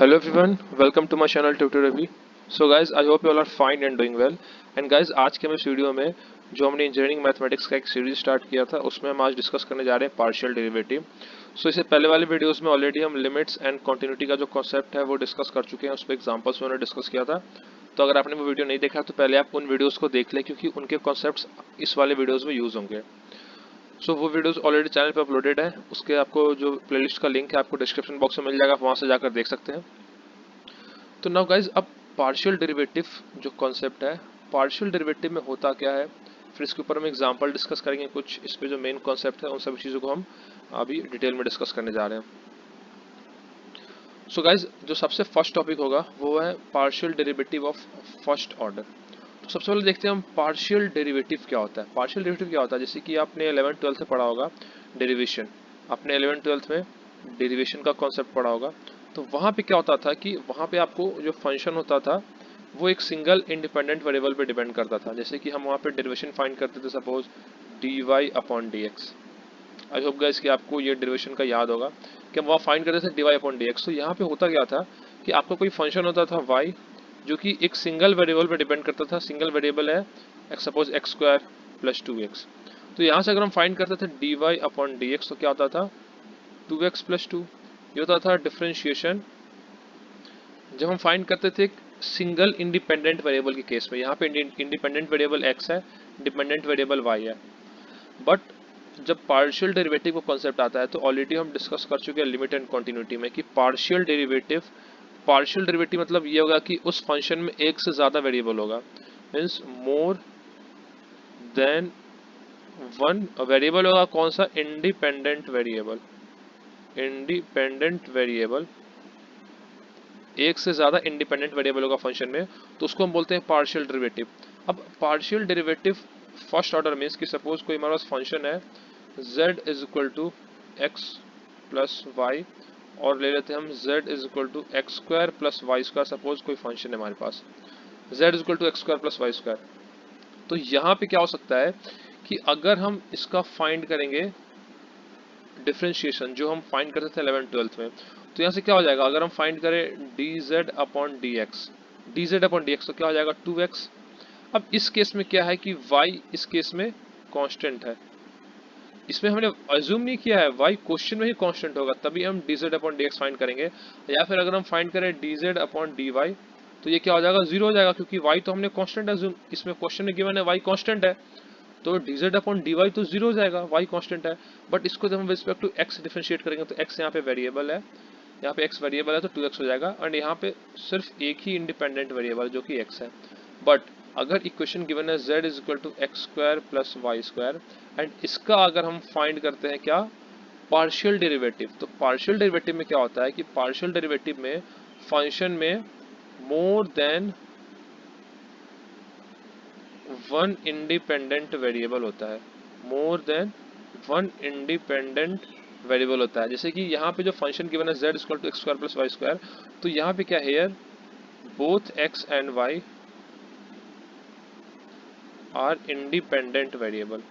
Hello everyone, welcome to my channel Tutor Ravi. So guys, I hope you all are fine and doing well. And guys, आज के हम इस video में जो हमने engineering mathematics का एक सीरीज स्टार्ट किया था उसमें हम आज डिस्कस करने जा रहे हैं पार्शियल डेरिवेटिव। सो इससे पहले वाले वीडियोस में ऑलरेडी हम लिमिट्स एंड कंटिन्यूटी का जो कॉन्सेप्ट है वो डिस्कस कर चुके हैं, उस पर एग्जाम्पल्स में डिस्कस किया था। तो अगर आपने वो वीडियो नहीं देखा तो पहले आप उन वीडियोज़ को देख लें क्योंकि उनके कॉन्सेप्ट्स इस वाले वीडियोज़ में यूज़ होंगे। सो वो वीडियोस ऑलरेडी चैनल पे अपलोडेड है, उसके आपको जो प्लेलिस्ट का लिंक है आपको डिस्क्रिप्शन बॉक्स में मिल जाएगा, आप वहाँ से जाकर देख सकते हैं। तो नाउ गाइज, अब पार्शियल डेरिवेटिव जो कॉन्सेप्ट है, पार्शियल डेरिवेटिव में होता क्या है, फिर इसके ऊपर हम एग्जांपल डिस्कस करेंगे कुछ, इस पे जो मेन कॉन्सेप्ट है उन सभी चीज़ों को हम अभी डिटेल में डिस्कस करने जा रहे हैं। सो गाइज, जो सबसे फर्स्ट टॉपिक होगा वो है partial derivative of first order. तो सबसे पहले देखते हैं हम पार्शियल डेरिवेटिव क्या होता है। पार्शियल डेरिवेटिव क्या होता है, जैसे कि आपने 11th-12th में पढ़ा होगा डेरिवेशन, आपने 11th-12th में डेरिवेशन का कॉन्सेप्ट पढ़ा होगा। तो वहाँ पे क्या होता था कि वहाँ पे आपको जो फंक्शन होता था वो एक सिंगल इंडिपेंडेंट वेरिएबल पे डिपेंड करता था। जैसे कि हम वहाँ पे डेरिवेशन फाइंड करते थे, suppose dy/dx। I hope guys कि आपको ये डेरिवेशन का याद होगा कि हम वहाँ फाइंड करते थे dy/dx। तो यहाँ पे होता क्या था कि आपका कोई फंक्शन होता था y जो कि एक सिंगल वेरिएबल पे डिपेंड करता था। सिंगल वेरिएबल है सपोज x² + 2x। तो यहाँ से अगर हम फाइंड करते थे dy/dx तो क्या होता था 2x + 2। ये होता था डिफरेंशिएशन जब हम फाइंड करते थे सिंगल इंडिपेंडेंट वेरिएबल के केस में। यहाँ पे इंडिपेंडेंट वेरिएबल x है, डिपेंडेंट वेरिएबल y है। बट जब पार्शियल डेरिवेटिव का कॉन्सेप्ट आता है तो ऑलरेडी हम डिस्कस कर चुके हैं लिमिट एंड कंटिन्यूटी में कि पार्शियल डेरिवेटिव मतलब ये होगा कि उस फंक्शन में एक से ज़्यादा वेरिएबल होगा, means more than one variable होगा। कौन सा? Independent variable. इंडिपेंडेंट वेरिएबल, एक से ज़्यादा इंडिपेंडेंट वेरिएबल होगा फंक्शन में, तो उसको हम बोलते हैं पार्शियल डेरिवेटिव। अब partial derivative first order means कि सपोज कोई हमारे पास फंक्शन है z = x + y, और ले लेते हैं हम z = x² + y²। सपोज कोई फंक्शन है हमारे पास z = x² + y²। तो यहाँ पे क्या हो सकता है कि अगर हम इसका फाइंड करेंगे डिफरेंशिएशन जो हम फाइंड करते थे 11th-12th में, तो यहाँ से क्या हो जाएगा, अगर हम फाइंड करें dz/dx तो क्या हो जाएगा 2x। अब इस केस में क्या है कि y इस केस में कांस्टेंट है, इसमें हमने अज्यूम नहीं किया है y क्वेश्चन में ही कांस्टेंट होगा, तभी हम dz/dx फाइंड करेंगे। या फिर अगर हम फाइंड करें dz/dy तो ये क्या हो जाएगा 0 हो जाएगा, क्योंकि y तो हमने कांस्टेंट अज्यूम, इसमें क्वेश्चन में गिवन है y कांस्टेंट है, तो dz/dy तो 0 हो जाएगा, y कांस्टेंट है। बट इसको जब हम रिस्पेक्ट टू x डिफरेंशिएट करेंगे तो x यहाँ पे वेरिएबल है, यहाँ पे x वेरिएबल है तो 2x हो जाएगा, एंड यहाँ पे सिर्फ एक ही इंडिपेंडेंट वेरिएबल जो कि x है। बट अगर इक्वेशन गिवन है z = x² + y², एंड इसका अगर हम फाइंड करते हैं क्या, पार्शियल डेरिवेटिव, तो पार्शियल डेरिवेटिव में क्या होता है कि पार्शियल डेरिवेटिव में फंक्शन में मोर देन वन इंडिपेंडेंट वेरिएबल होता है, more than one independent variable होता है। जैसे कि यहाँ पे जो फंक्शन गिवन है z = x² + y², तो यहाँ पे क्या है, here both x and y are independent variable.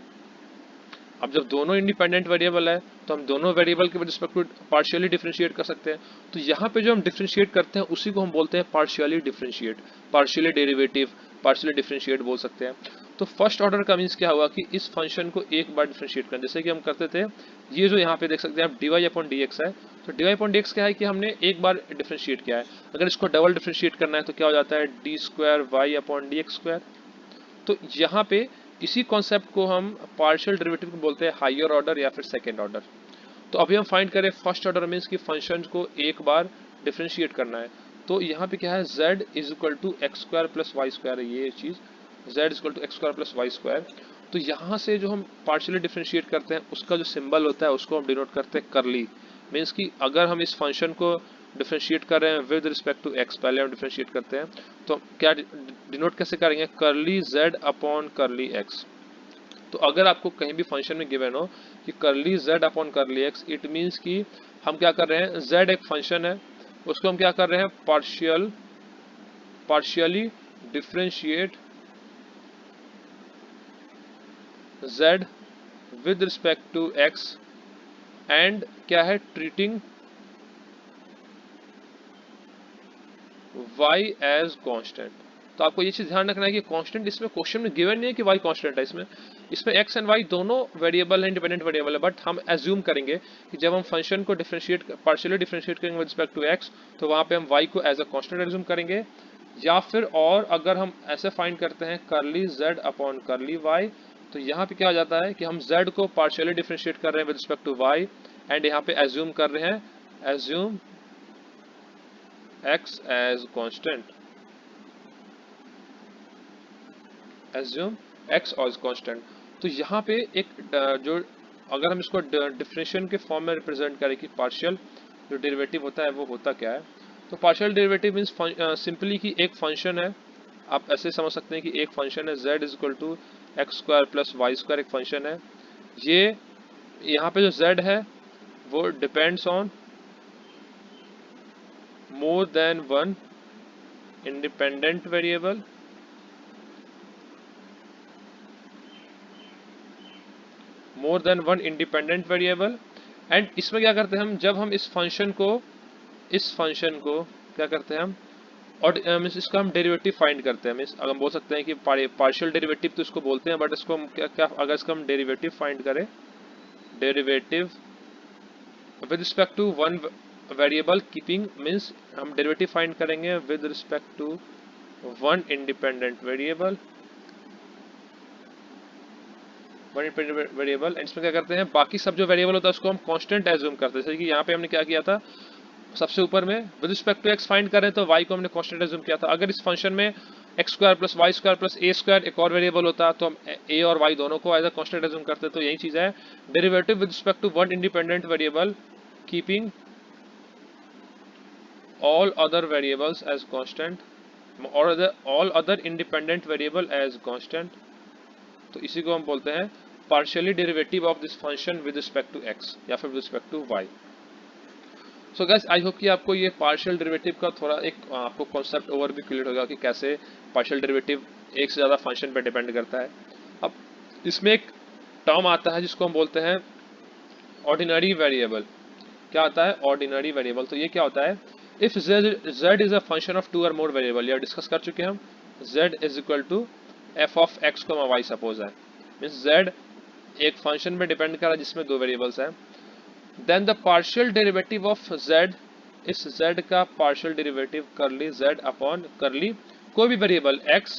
अब जब दोनों इंडिपेंडेंट वेरिएबल है तो हम दोनों वेरिएबल के रिस्पेक्ट टू पार्शियली डिफरेंशिएट कर सकते हैं। तो यहाँ पे जो हम डिफरेंशिएट करते हैं उसी को हम बोलते हैं partially differentiate, partially derivative, partially differentiate बोल सकते हैं। तो फर्स्ट ऑर्डर का मीन्स क्या हुआ कि इस फंक्शन को एक बार डिफरेंशिएट करें, जैसे कि हम करते थे, ये जो यहाँ पे देख सकते हैं आप dy/dx है, तो dy/dx क्या है कि हमने एक बार डिफरेंशिएट किया है। अगर इसको डबल डिफरेंशिएट करना है तो क्या हो जाता है d²y/dx²। तो यहाँ पे इसी कॉन्सेप्ट को हम पार्शियल डेरिवेटिव को बोलते हैं हायर ऑर्डर या फिर सेकेंड ऑर्डर। तो अभी हम फाइंड करें फर्स्ट ऑर्डर मीन्स कि फंक्शन को एक बार डिफरेंशिएट करना है। तो यहाँ पे क्या है, z = x² + y², ये चीज़ z = x² + y²। तो यहाँ से जो हम पार्शियली डिफरेंशिएट करते हैं उसका जो सिंबल होता है उसको हम डिनोट करते हैं करली, मीन्स कि अगर हम इस फंक्शन को डिफरेंशिएट कर रहे हैं विद रिस्पेक्ट टू x, पहले हम डिफरेंशिएट करते हैं तो क्या डिनोट कैसे करेंगे, करली z/करली x। तो अगर आपको कहीं भी फंक्शन में गिवन हो कि करली z/करली x, इट मीन्स कि हम क्या कर रहे हैं, z एक फंक्शन है, उसको हम क्या कर रहे हैं, partially differentiate z with respect to x, and क्या है, ट्रीटिंग y एज कांस्टेंट। तो आपको ये चीज ध्यान रखना है कि कांस्टेंट इसमें क्वेश्चन में गिवन नहीं है कि y कांस्टेंट है, इसमें x एंड y दोनों वेरिएबल है, इंडिपेंडेंट वेरिएबल है, बट हम एज्यूम करेंगे कि जब हम फंक्शन को डिफरेंशिएट पार्शियली डिफरेंशिएट करेंगे विद रिस्पेक्ट टू x, तो वहां पे हम y को एज अ कांस्टेंट एज्यूम करेंगे। या फिर और अगर हम ऐसे फाइंड करते हैं करली z अपॉन करली y, तो यहाँ पे क्या हो जाता है कि हम z को पार्शियली डिफरेंशिएट कर रहे हैं with respect to y, and यहाँ पे एज्यूम कर रहे हैं, assume x as constant, assume x as constant. तो यहाँ पे एक जो अगर हम इसको डिफरेंशिएशन के फॉर्म में रिप्रेजेंट करें कि पार्शियल जो डेरिवेटिव होता है वो होता क्या है, तो पार्शियल डेरिवेटिव मीन्स सिंपली कि एक फंक्शन है, आप ऐसे समझ सकते हैं कि एक फंक्शन है z is equal to x square plus y square, एक फंक्शन है ये। यहाँ पे जो z है वो depends on more than one independent variable, more than one independent variable. And इसमें क्या करते हैं हम, जब हम इस फंक्शन को क्या करते हैं हम, और मीन्स इसका हम डेरिवेटिव फाइंड करते हैं। मीन्स अगर हम बोल सकते हैं कि पार्शियल डेरिवेटिव तो इसको बोलते हैं, बट इसको हम क्या अगर इसका हम डेरिवेटिव फाइंड करें, derivative with respect to one variable keeping, means हम डेरिवेटिव फाइंड करेंगे with respect to one independent variable, one independent variable. And इसमें क्या करते हैं, बाकी सब जो वेरिएबल होता है उसको हम कांस्टेंट एज्यूम करते हैं। जैसे कि यहाँ पे हमने क्या किया था, सबसे ऊपर में with respect to x find कर रहे हैं तो y को हमने कांस्टेंट एज्यूम किया था। अगर इस फंक्शन में x square plus y square plus a square एक और वेरिएबल होता तो हम a और y दोनों को एज अ कांस्टेंट एज्यूम करते। तो यही चीज है derivative with respect to one independent variable keeping all other variables as constant, और all other independent variable as constant. तो इसी को हम बोलते हैं partially derivative of this function with respect to x या फिर with respect to y। So guys I hope कि आपको ये पार्शियल डेरिवेटिव का थोड़ा एक आपको कॉन्सेप्ट ओवर भी क्लियर होगा कि कैसे पार्शियल डेरिवेटिव एक से ज़्यादा फंक्शन पर डिपेंड करता है। अब इसमें एक टर्म आता है जिसको हम बोलते हैं ऑर्डिनरी वेरिएबल। क्या आता है, ऑर्डिनरी वेरिएबल। तो ये क्या होता है, if z is a function of two और मोर वेरिएबल, ये डिस्कस कर चुके हैं हम, z is equal to f of x को वाई सपोज है, मीन्स z एक फंक्शन में डिपेंड कर रहा है जिसमें दो वेरिएबल्स हैं। Then the partial derivative of z, इस z का partial derivative curly z upon curly कोई भी वेरिएबल x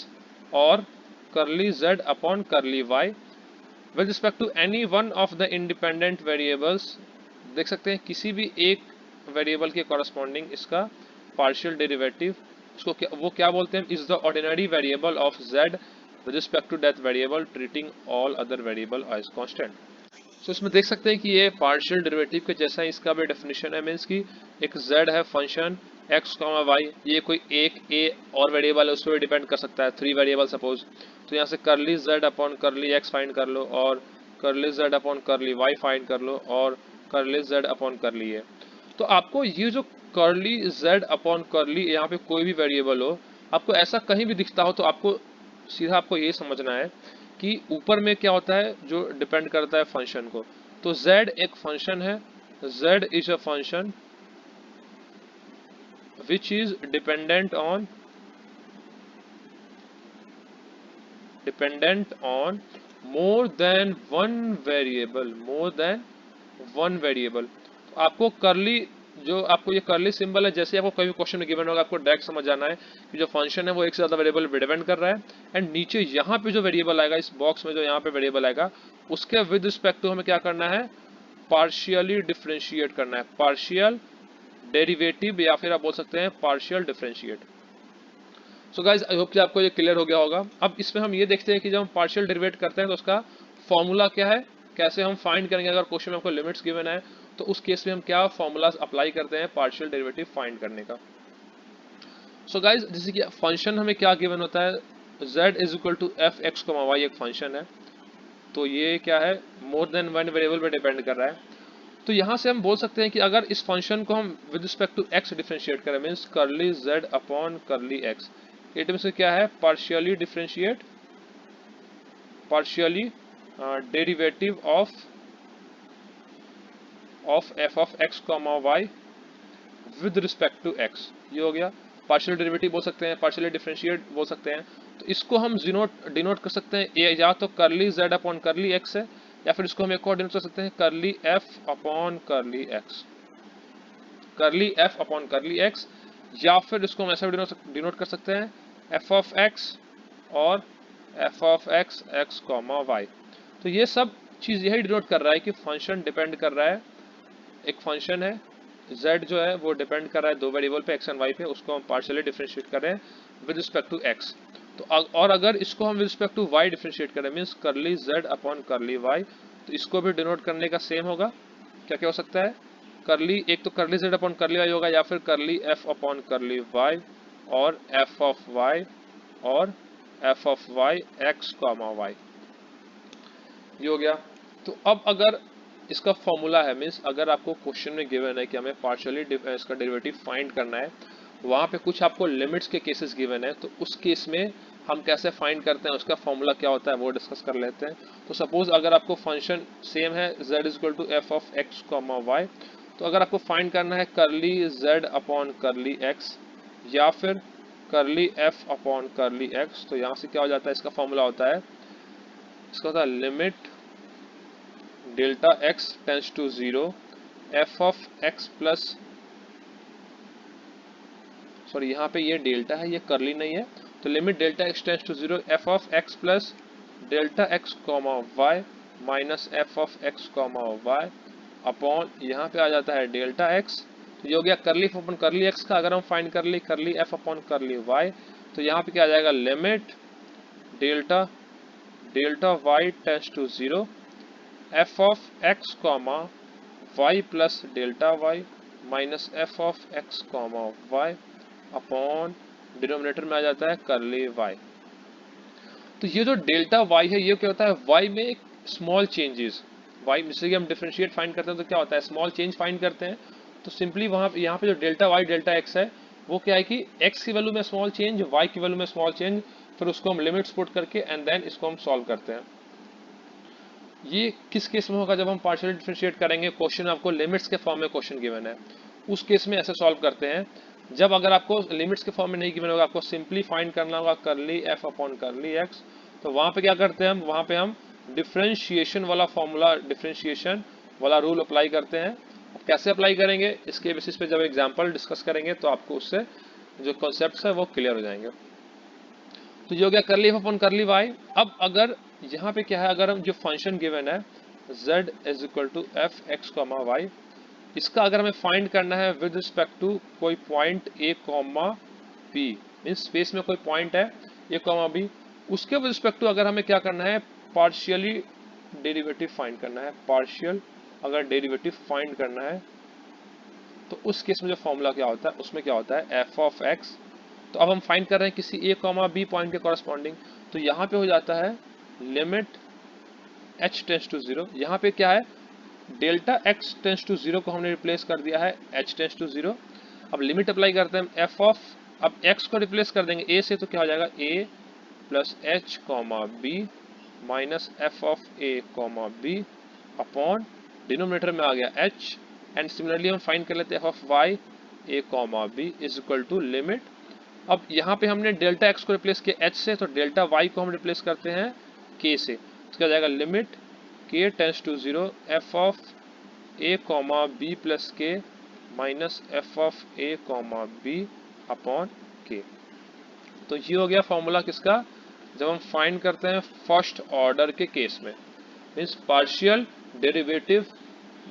और curly z upon curly y with respect to any one of the independent variables. देख सकते हैं किसी भी एक वेरिएबल के कॉरस्पॉन्डिंग इसका पार्शियल डेरिवेटिव, उसको वो क्या बोलते हैं, is the ordinary variable of z with respect to that variable treating all other variable as constant. So इसमें देख सकते हैं कि ये पार्शियल डेरिवेटिव के जैसा ही इसका भी डेफिनेशन है, मीन्स की एक z है फंक्शन x, y, ये कोई एक a और वेरिएबल है उस पर डिपेंड कर सकता है, थ्री वेरिएबल सपोज। तो यहाँ से करली z upon curly x find कर लो, और curly z upon curly y find कर लो, और करली z अपॉन करली है। तो आपको ये जो करली z अपॉन करली यहाँ पे कोई भी वेरिएबल हो, आपको ऐसा कहीं भी दिखता हो तो आपको सीधा आपको ये समझना है कि ऊपर में क्या होता है जो डिपेंड करता है फंक्शन को। तो z एक फंक्शन है, z is a function which is dependent on more than one variable, more than one variable. आपको करली जो आपको ये करली सिंबल है, जैसे आपको कोई भी क्वेश्चन में गिवन होगा आपको डायरेक्ट समझ जाना है कि जो फंक्शन है वो एक से ज्यादा वेरिएबल पे डिपेंड कर रहा है। एंड नीचे यहाँ पे जो वेरिएबल आएगा, इस बॉक्स में जो यहाँ पे वेरिएबल आएगा, उसके विद रिस्पेक्ट टू हमें क्या करना है, पार्शियली डिफरेंशिएट करना है, पार्शियल डेरिवेटिव या फिर आप बोल सकते हैं partial differentiate. So guys I hope कि आपको ये क्लियर हो गया होगा। अब इसमें हम ये देखते हैं कि जब हम पार्शियल डेरिवेट करते हैं तो उसका फॉर्मूला क्या है, कैसे हम फाइंड करेंगे। अगर क्वेश्चन में हमको लिमिट्स गिवन है तो उस केस में हम क्या फॉर्मूलाज अप्लाई करते हैं पार्शियल डेरिवेटिव फाइंड करने का। सो गाइज जैसे कि फंक्शन हमें क्या गिवन होता है, z is equal to f x y एक फंक्शन है, तो ये क्या है, मोर देन वन वेरिएबल पे डिपेंड कर रहा है। तो यहाँ से हम बोल सकते हैं कि अगर इस फंक्शन को हम with respect to x differentiate करें, means curly z upon curly x, it means क्या है, partially differentiate, partially derivative of f of x, y with respect to x, ये हो गया। पार्शियल डेरिवेटिव बोल सकते हैं, पार्शियली डिफरेंशिएट बोल सकते हैं। तो इसको हम डिनोट कर सकते हैं, ये या तो करली z अपॉन करली x है, या फिर इसको हम एक और डिनोट कर सकते हैं करली f अपॉन करली x, करली f अपॉन करली x, या फिर इसको हम ऐसा भी डिनोट कर सकते हैं f ऑफ x और f of x x comma y। तो ये सब चीज़ यही डिनोट कर रहा है कि फंक्शन डिपेंड कर रहा है, एक फंक्शन है z जो है वो डिपेंड कर रहा है दो वेरिएबल पे x एंड y पे, उसको हम पार्शियली डिफरेंशिएट कर रहे हैं विद रिस्पेक्ट टू x। तो और अगर इसको हम with respect to y differentiate करें means curly z upon curly y, तो इसको भी डिनोट करने का सेम होगा। क्या क्या हो सकता है, करली, एक तो करली z अपॉन करली y होगा, या फिर करली f अपॉन करली y और f ऑफ y और f of y x comma y, ये हो गया। तो अब अगर इसका फॉर्मूला है मीन्स अगर आपको क्वेश्चन में गिवन है कि हमें पार्शियली इसका डेरिवेटिव फाइंड करना है, वहाँ पे कुछ आपको लिमिट्स के केसेस गिवन है, तो उस केस में हम कैसे फाइंड करते हैं, उसका फॉर्मूला क्या होता है वो डिस्कस कर लेते हैं। तो सपोज अगर आपको फंक्शन सेम है z is equal to f of x comma y, तो अगर आपको फाइंड करना है करली z अपॉन करली x या फिर करली f अपॉन करली x, तो यहाँ से क्या हो जाता है, इसका फॉर्मूला होता है, इसका होता है limit delta x tends to 0 f of x plus, sorry यहाँ पे ये डेल्टा है, ये करली नहीं है, तो limit delta x tends to 0 f of x plus delta x comma y minus f of x comma y upon यहाँ पे आ जाता है डेल्टा x। तो ये हो गया करली f अपॉन करली x का। अगर हम फाइंड कर ली करली f अपॉन करली y, तो यहाँ पे क्या आ जाएगा, limit delta delta y tends to 0 f of x comma y plus delta y minus f of x comma y upon denominator में आ जाता है करली y। तो ये जो डेल्टा y है ये क्या होता है, y में एक स्मॉल चेंजेस, y जिससे कि हम डिफरेंशिएट फाइंड करते हैं तो क्या होता है, स्मॉल चेंज फाइंड करते हैं। तो सिंपली वहाँ यहाँ पे जो डेल्टा y डेल्टा x है वो क्या है कि x की वैल्यू में स्मॉल चेंज, y की वैल्यू में स्मॉल चेंज, फिर उसको हम लिमिट्स पुट करके एंड देन इसको हम सॉल्व करते हैं। ये किस केस में होगा, जब हम पार्शियली डिफरेंशिएट करेंगे, क्वेश्चन आपको लिमिट्स के फॉर्म में क्वेश्चन गिवन है, उस केस में ऐसे सॉल्व करते हैं। जब अगर आपको लिमिट्स के फॉर्म में नहीं गिवन होगा, आपको सिंपली फाइंड करना होगा करली f अपॉन करली x, तो वहाँ पे क्या करते हैं हम, वहाँ पे हम डिफरेंशिएशन वाला फॉर्मूला, डिफरेंशिएशन वाला रूल अप्लाई करते हैं। अब कैसे अप्लाई करेंगे इसके बेसिस पे जब एग्जाम्पल डिस्कस करेंगे तो आपको उससे जो कॉन्सेप्ट है वो क्लियर हो जाएंगे। तो ये हो गया करली एफ अपॉन करली वाई। अब अगर यहाँ पे क्या है, अगर हम जो फंक्शन गिवन है z is equal to f x comma y, इसका अगर हमें फाइंड करना है विद रिस्पेक्ट टू कोई point a comma b, means space में कोई पॉइंट है a कॉमा b, उसके विद रिस्पेक्ट टू अगर हमें क्या करना है, पार्शियली डेरिवेटिव फाइंड करना है, पार्शियल अगर डेरिवेटिव फाइंड करना है, तो उस केस में जो फॉर्मूला क्या होता है, उसमें क्या होता है एफ ऑफ एक्स। तो अब हम फाइंड कर रहे हैं किसी a कॉमा b पॉइंट के कॉरस्पॉन्डिंग, तो यहाँ पे हो जाता है लिमिट h टेंस टू 0, यहाँ पे क्या है डेल्टा x टेंस टू 0 को हमने रिप्लेस कर दिया है h टेंस टू 0। अब लिमिट अप्लाई करते हैं f ऑफ, अब x को रिप्लेस कर देंगे a से, तो क्या हो जाएगा a plus h comma b minus f of a comma b upon denominator में आ गया h, एंड सिमिलरली हम फाइंड कर लेते हैं f of y a comma b is equal to limit, अब यहाँ पे हमने डेल्टा x को रिप्लेस किया h से, तो डेल्टा y को हम रिप्लेस करते हैं k से, तो क्या जाएगा limit k tends to 0 f of a comma b plus k minus f of a comma b upon k। तो ये हो गया फॉर्मूला किसका, जब हम फाइंड करते हैं फर्स्ट ऑर्डर के केस में, मीन्स पार्शियल डेरिवेटिव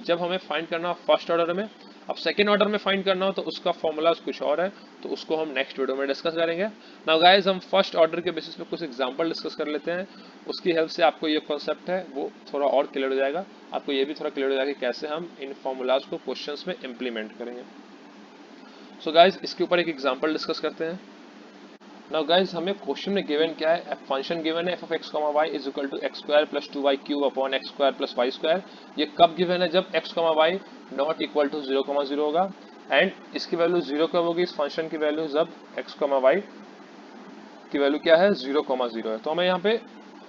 जब हमें फाइंड करना हो फर्स्ट ऑर्डर में। अब सेकेंड ऑर्डर में फाइंड करना हो तो उसका फॉर्मूला कुछ और है, तो उसको हम नेक्स्ट वीडियो में डिस्कस करेंगे। नाउ गाइस हम फर्स्ट ऑर्डर के बेसिस पे कुछ एग्जांपल डिस्कस कर लेते हैं, उसकी हेल्प से आपको ये कॉन्सेप्ट है वो थोड़ा और क्लियर हो जाएगा, आपको ये भी थोड़ा क्लियर हो जाएगा कि कैसे हम इन फॉर्मूलाज को क्वेश्चंस में इम्प्लीमेंट करेंगे। सो गाइज इसके ऊपर एक एग्जाम्पल डिस्कस करते हैं। नाउ गाइज हमें क्वेश्चन में गिवन क्या है, फंक्शन गिवन है f of x comma Y is equal to x square plus 2y cube upon x square plus y square. ये कब गिवन है, जब x कॉमा वाई नॉट इक्वल टू 0,0 होगा, एंड इसकी वैल्यू 0 कब होगी, इस फंक्शन की वैल्यू जब x कॉमा वाई की वैल्यू क्या है 0,0 है। तो हमें यहाँ पे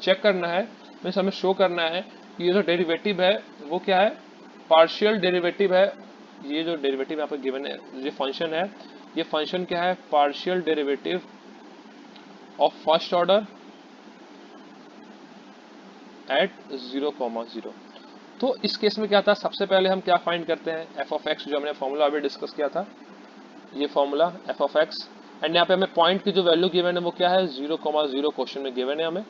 चेक करना है, मीन्स हमें शो करना है कि ये जो डेरिवेटिव है वो क्या है, पार्शियल डेरिवेटिव है। ये जो डेरिवेटिव यहाँ पे गिवन है, ये फंक्शन है, ये फंक्शन क्या है, partial derivative of first order at 0,0। तो इस केस में क्या था, सबसे पहले हम क्या फाइंड करते हैं, एफ ऑफ एक्स, जो हमने फॉर्मूला अभी डिस्कस किया था, ये formula F of x, and यहाँ पे हमें पॉइंट की जो वैल्यू गिवन है वो क्या है, 0,0 क्वेश्चन में गिवन है हमें,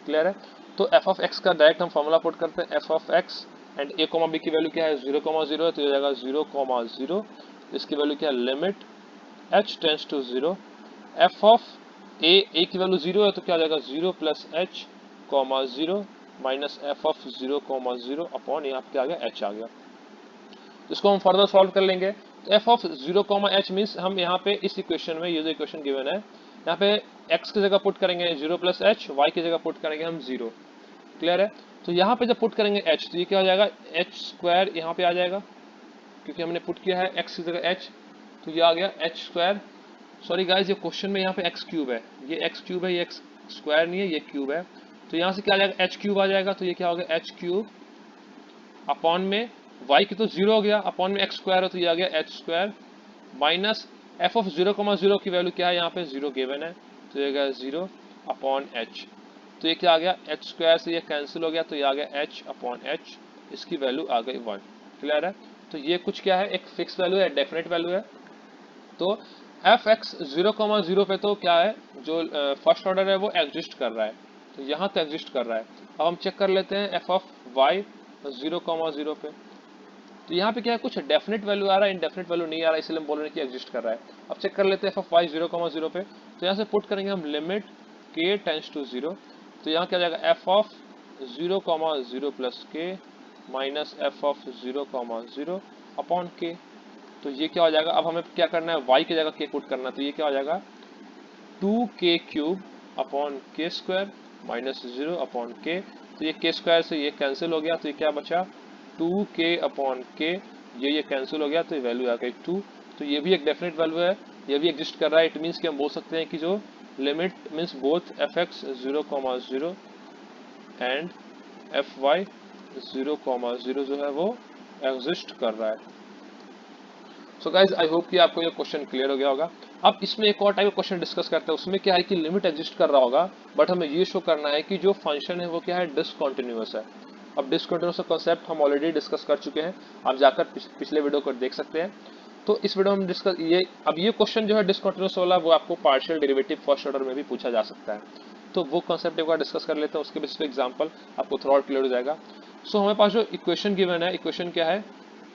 क्लियर है। तो एफ ऑफ एक्स का डायरेक्ट हम फॉर्मूला पुट करते हैं, f of x and A comma B की वैल्यू क्या है, 0,0 है, तो ये जाएगा 0,0, इसकी वैल्यू क्या है, limit h tends to 0, F of A की वैल्यू 0 है, तो क्या आ जाएगा 0 plus H comma 0 minus F of 0,0 upon यहाँ पे क्या आ गया, h आ गया। इसको हम फर्दर सॉल्व कर लेंगे। तो एफ ऑफ 0,h मीन्स हम यहाँ पे इस इक्वेशन में, ये जो इक्वेशन गिवन है, यहाँ पे x की जगह पुट करेंगे 0 प्लस एच, वाई की जगह पुट करेंगे हम 0, क्लियर है। तो यहाँ पे जब पुट करेंगे h, तो ये क्या हो जाएगा, एच स्क्वायर यहाँ पे आ जाएगा, क्योंकि हमने पुट किया है x की जगह h, तो ये आ गया एच स्क्वायर। सॉरी गाइज, ये क्वेश्चन में यहाँ पे एक्स क्यूब है, ये एक्स क्यूब है, ये एक्स स्क्वायर नहीं है, ये क्यूब है। तो यहाँ से क्या आ जाएगा, एच क्यूब आ जाएगा, तो ये क्या हो गया, एच क्यूब अपॉन में y की तो 0 हो गया, अपॉन में एक्स स्क्वायर है, तो ये आ गया H square minus F of 0,0 की वैल्यू क्या है, यहाँ पे 0 गिवन है, तो ये गया 0 अपॉन एच, तो ये क्या आ गया, एच स्क्वायर से ये कैंसिल हो गया, तो ये आ गया एच अपॉन एच, इसकी वैल्यू आ गई 1, क्लियर है। तो ये कुछ क्या है, एक फिक्स वैल्यू है, डेफिनेट वैल्यू है। तो एफ एक्स 0,0 पे तो क्या है, जो फर्स्ट ऑर्डर है वो एग्जिस्ट कर रहा है, तो यहाँ तो एग्जिस्ट कर रहा है। अब हम चेक कर लेते हैं एफ ऑफ वाई 0,0 पे, तो यहाँ पे क्या है, कुछ डेफिनेट वैल्यू आ रहा है, इनडेफिनेट वैल्यू नहीं आ रहा है, इसलिए हम बोल रहे हैं कि एग्जिस्ट कर रहा है। अब चेक कर लेते हैं एफ ऑफ वाई 0,0 पे, तो यहाँ से पुट करेंगे हम लिमिट के टेंस टू 0, तो यहाँ क्या जाएगा, F of 0,0 plus k minus F of 0,0 upon के, तो ये क्या हो जाएगा, अब हमें क्या करना है, y की जगह k पुट करना है, तो ये क्या हो जाएगा 2k क्यूब अपॉन के स्क्वायर माइनस 0 अपॉन के, तो ये k स्क्वायर से ये कैंसिल हो गया, तो ये क्या बचा 2k अपॉन के, ये कैंसिल हो गया, तो ये वैल्यू आ गई 2। तो ये भी एक डेफिनेट वैल्यू है, ये भी एग्जिस्ट कर रहा है। इट मीन्स कि हम बोल सकते हैं कि जो limit means both f x 0,0 and f y 0,0 जो है वो एग्जिस्ट कर रहा है। सो गाइज आई होप कि आपको ये क्वेश्चन क्लियर हो गया होगा। अब इसमें एक और टाइप का क्वेश्चन डिस्कस करते हैं, उसमें क्या है कि लिमिट एग्जिस्ट कर रहा होगा, बट हमें ये शो करना है कि जो फंक्शन है वो क्या है, डिसकंटिन्यूअस है। अब डिसकंटिन्यूअस का कॉन्सेप्ट हम ऑलरेडी डिस्कस कर चुके हैं, आप जाकर पिछले वीडियो को देख सकते हैं। तो इस वीडियो में हम डिस्कस ये क्वेश्चन जो है डिसकंटिन्यूअस वाला, वो आपको पार्शियल डेरिवेटिव फर्स्ट ऑर्डर में भी पूछा जा सकता है, तो वो कॉन्सेप्ट एक बार डिस्कस कर लेते हैं, उसके बेसिस पे एग्जाम्पल आपको थोड़ा और क्लियर हो जाएगा। सो हमारे पास जो इक्वेशन गिवन है, इक्वेशन क्या है,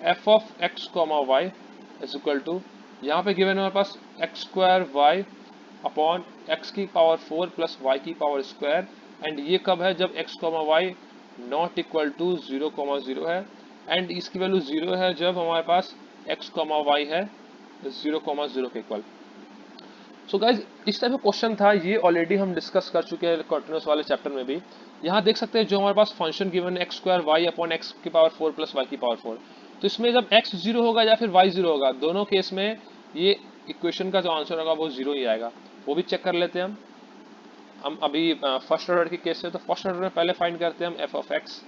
F of x comma Y is equal to, यहाँ पे गिवन है हमारे पास X square Y upon x की पावर 4 प्लस वाई की पावर स्क्वायर, एंड ये कब है, जब X comma Y not equal to 0,0 है, एंड इसकी वैल्यू 0 है जब हमारे पास एक्स कॉमा वाई है 0,0 के इक्वल। सो गाइज इस टाइप का क्वेश्चन था, ये ऑलरेडी हम डिस्कस कर चुके हैं कंटिन्यूअस वाले चैप्टर में भी। यहाँ देख सकते हैं जो हमारे पास फंक्शन गिवन है x square Y upon x की पावर 4 प्लस वाई की पावर 4, तो इसमें जब x 0 होगा या फिर y 0 होगा, दोनों केस में ये इक्वेशन का जो आंसर होगा वो 0 ही आएगा। वो भी चेक कर लेते हैं हम अभी फर्स्ट ऑर्डर के केस है, तो फर्स्ट ऑर्डर में पहले फाइंड करते हैं हम एफ ऑफ एक्स,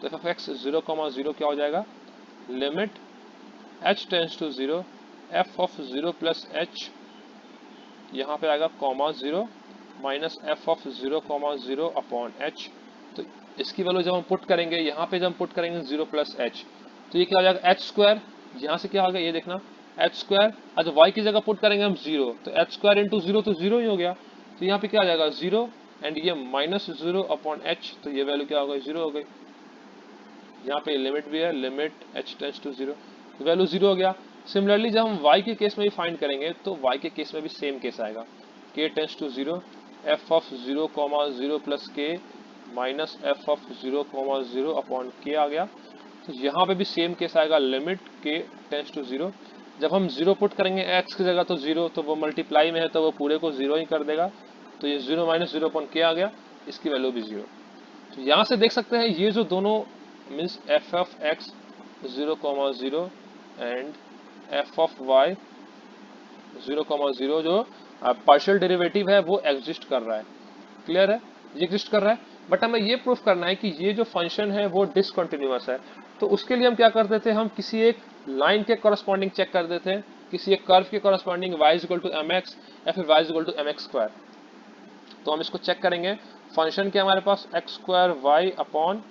तो एफ ऑफ एक्स 0,0 क्या हो जाएगा, limit h tends to 0 F of 0 plus h, यहाँ पे आएगा comma 0 minus F of 0,0 upon h, तो इसकी वैल्यू जब हम पुट करेंगे, यहाँ पे जब हम पुट करेंगे 0 प्लस एच, तो ये क्या हो जाएगा एच स्क्वायर, यहाँ से क्या होगा ये देखना एच स्क्वायर, अच्छा वाई की जगह पुट करेंगे हम 0, तो एच स्क्वायर इंटू 0 तो 0 ही हो गया, तो यहाँ पे क्या आ जाएगा 0 एंड ये माइनस 0 अपॉन एच, तो ये वैल्यू क्या हो गई 0 हो गई। यहाँ पे लिमिट भी है, लिमिट एच टेंस टू 0, तो वैल्यू 0 हो गया। सिमिलरली जब हम y के केस में भी फाइंड करेंगे, तो y के केस में भी सेम केस आएगा, k tends to 0 F of 0,0 plus k minus F of 0,0 upon k आ गया, तो यहाँ पे भी सेम केस आएगा, लिमिट k टेंस टू 0, जब हम 0 पुट करेंगे x की जगह तो 0, तो वो मल्टीप्लाई में है तो वो पूरे को 0 ही कर देगा, तो ये 0 माइनस 0 अपॉन के आ गया, इसकी वैल्यू भी 0। तो यहाँ से देख सकते हैं ये जो दोनों means f of x 0,0 and f of y 0,0 जो पार्शियल डेरिवेटिव है वो एग्जिस्ट कर रहा है, क्लियर है, ये एग्जिस्ट कर रहा है। बट हमें ये प्रूफ करना है कि ये जो फंक्शन है वो डिसकंटिन्यूअस है, तो उसके लिए हम क्या करते थे, हम किसी एक लाइन के कॉरस्पॉन्डिंग चेक कर देते हैं किसी एक कर्व के corresponding y is equal to mx या फिर y is equal to mx square. तो हम इसको चेक करेंगे। फंक्शन क्या हमारे पास x square y upon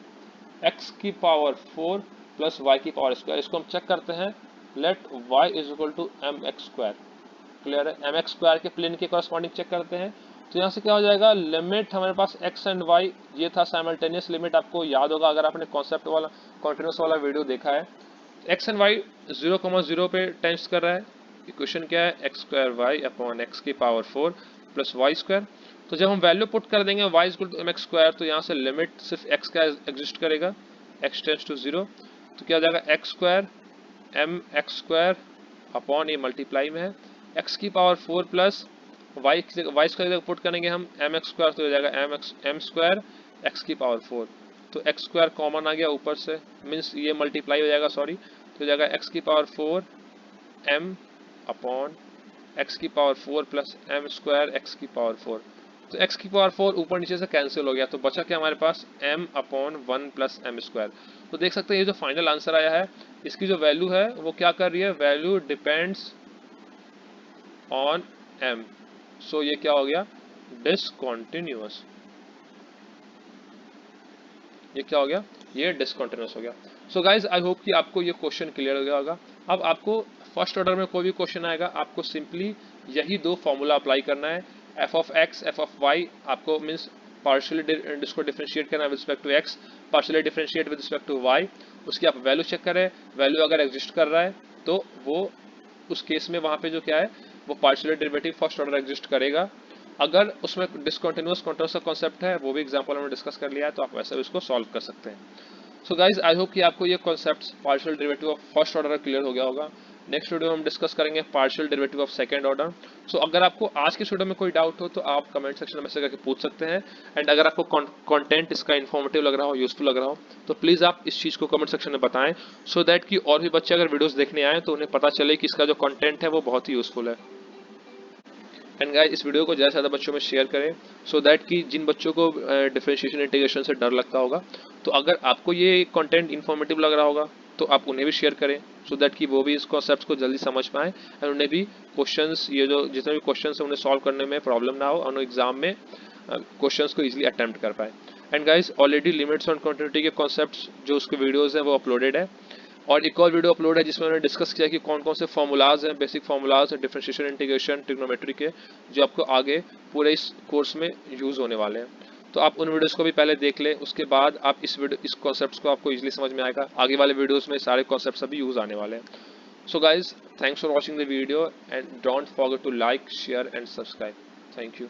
x की पावर 4 प्लस y की पावर स्क्वायर। इसको हम चेक करते हैं। Let y is equal to mx square. Clear है? mx स्क्वायर के प्लेन के कॉरस्पॉन्डिंग चेक करते हैं। तो यहाँ से क्या हो जाएगा, लिमिट हमारे पास x एंड y, ये था साइमल्टेनियस लिमिट। आपको याद होगा अगर आपने कॉन्सेप्ट वाला कॉन्टिन्यूस वाला वीडियो देखा है। x एंड y 0,0 पे टेंस कर रहा है। इक्वेशन क्या है, x square Y upon x की पावर 4 प्लस वाई स्क्वायर। तो जब हम वैल्यू पुट कर देंगे y equal to mx square, तो यहाँ से लिमिट सिर्फ x का एग्जिस्ट करेगा, x टेंस टू 0। तो क्या हो जाएगा, x square mx square upon ये मल्टीप्लाई में है x की power 4 plus y square put करेंगे हम mx स्क्वायर, तो हो जाएगा m स्क्वायर x की पावर 4। तो x स्क्वायर कॉमन आ गया ऊपर से, मीन्स ये मल्टीप्लाई हो जाएगा, सॉरी, तो हो जाएगा x की पावर 4 m अपॉन x की power 4 plus m square x की पावर 4। तो x की पावर 4 ऊपर नीचे से कैंसिल हो गया, तो बचा क्या हमारे पास m upon 1 plus m square. तो देख सकते हैं ये जो फाइनल आंसर आया है, इसकी जो वैल्यू है वो क्या कर रही है, वैल्यू डिपेंड्स ऑन m। सो ये क्या हो गया, डिसकंटिन्यूअस। ये क्या हो गया, ये डिसकंटिन्यूअस हो गया। सो गाइज आई होप कि आपको ये क्वेश्चन क्लियर हो गया होगा। अब आपको फर्स्ट ऑर्डर में कोई भी क्वेश्चन आएगा, आपको सिंपली यही दो फॉर्मूला अप्लाई करना है। F of x, f of y, आपको मीन्स पार्शियली इसको डिफरेंशिएट करना है with respect to x, partially differentiate with respect to y. उसकी आप वैल्यू चेक करें, वैल्यू अगर एग्जिस्ट कर रहा है तो वो उस केस में वहाँ पे जो क्या है, वो partially derivative first order exist करेगा। अगर उसमें डिसकंटिन्यूअस कॉन्टिन्यूअस का कॉन्सेप्ट है, वो भी एग्जांपल हमने डिस्कस कर लिया है, तो आप वैसे भी इसको सॉल्व कर सकते हैं। सो गाइज आई होप कि आपको ये concept partial derivative of first order clear हो गया होगा। नेक्स्ट वीडियो में हम डिस्कस करेंगे partial derivative of second order. So अगर आपको आज के वीडियो में कोई डाउट हो तो आप कमेंट सेक्शन में मैसेज करके पूछ सकते हैं। एंड अगर आपको कंटेंट इसका इन्फॉर्मेटिव लग रहा हो, यूजफुल लग रहा हो, तो प्लीज़ आप इस चीज़ को कमेंट सेक्शन में बताएं, सो दैट कि और भी बच्चे अगर वीडियोज़ देखने आए तो उन्हें पता चले कि इसका जो कंटेंट है वो बहुत ही यूजफुल है। एंड गाइस इस वीडियो को ज़्यादा से ज़्यादा बच्चों में शेयर करें, सो दैट कि जिन बच्चों को डिफरेंशिएशन इंटीग्रेशन से डर लगता होगा, तो अगर आपको ये कंटेंट इन्फॉर्मेटिव लग रहा होगा तो आप उन्हें भी शेयर करें, सो दैट कि वो भी इस कॉन्सेप्ट को जल्दी समझ पाएँ एंड उन्हें भी क्वेश्चंस, ये जो जितने भी क्वेश्चंस हैं उन्हें सॉल्व करने में प्रॉब्लम ना हो और एग्जाम में क्वेश्चंस को इजीली अटेम्प्ट कर पाए। And guys already limits on continuity के कॉन्सेप्ट्स जो उसके वीडियोज़ हैं वो अपलोडेड है, और एक और वीडियो अपलोड है जिसमें उन्होंने डिस्कस किया कि कौन कौन से फॉर्मूलाज हैं, बेसिक फॉर्मूलाज हैं डिफरेंशिएशन, इंटीग्रेशन, ट्रिग्नोमेट्री के, जो आपको आगे पूरे इस कोर्स में यूज़ होने वाले हैं। तो आप उन वीडियोस को भी पहले देख लें, उसके बाद आप इस कॉन्सेप्ट्स को आपको इजीली समझ में आएगा। आगे वाले वीडियोस में सारे कॉन्सेप्ट्स अभी यूज़ आने वाले हैं। So guys thanks for watching the video and don't forget to like, share and subscribe. Thank you.